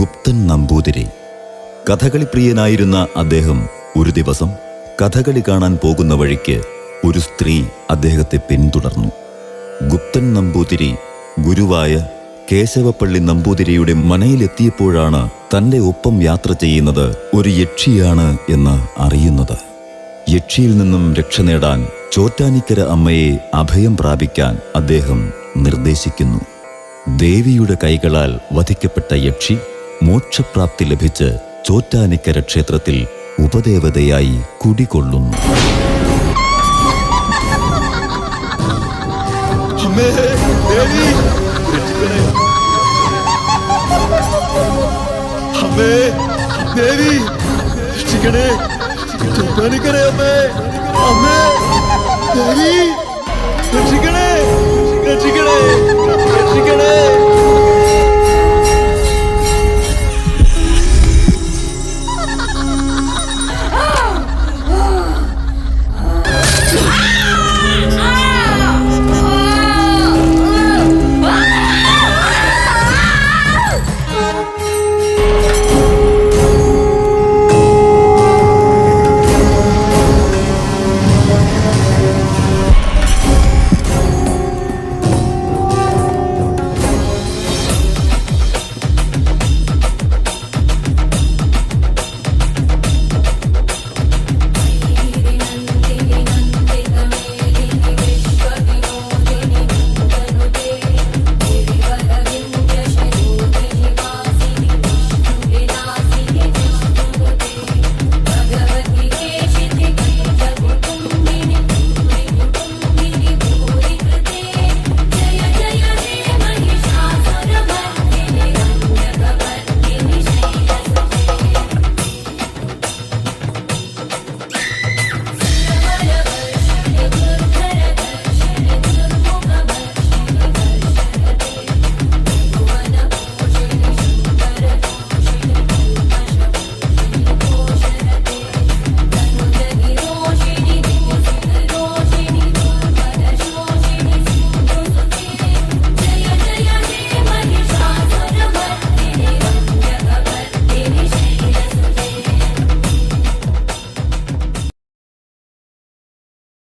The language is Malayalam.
ഗുപ്തൻ നമ്പൂതിരി. കഥകളിപ്രിയനായിരുന്ന അദ്ദേഹം ഒരു ദിവസം കഥകളി കാണാൻ പോകുന്ന വഴിക്ക് ഒരു സ്ത്രീ അദ്ദേഹത്തെ പിന്തുടർന്നു. ഗുപ്തൻ നമ്പൂതിരി ഗുരുവായ കേശവപ്പള്ളി നമ്പൂതിരിയുടെ മനയിലെത്തിയപ്പോഴാണ് തൻ്റെ ഒപ്പം യാത്ര ചെയ്യുന്നത് ഒരു യക്ഷിയാണ് എന്ന് അറിയുന്നത്. യക്ഷിയിൽ നിന്നും രക്ഷ നേടാൻ ചോറ്റാനിക്കര അമ്മയെ അഭയം പ്രാപിക്കാൻ അദ്ദേഹം നിർദ്ദേശിക്കുന്നു. ദേവിയുടെ കൈകളാൽ വധിക്കപ്പെട്ട യക്ഷി മോക്ഷപ്രാപ്തി ലഭിച്ച് ചോറ്റാനിക്കര ക്ഷേത്രത്തിൽ ഉപദേവതയായി കുടികൊള്ളുന്നു. അമ്മേ ദേവി, അമ്മേ ദേവി രക്ഷിക്കണേ, ചോറ്റാനിക്കര അമ്മേ, അമ്മേ ദേവി രക്ഷിക്കണേ, രക്ഷിക്കണേ, രക്ഷിക്കണേ.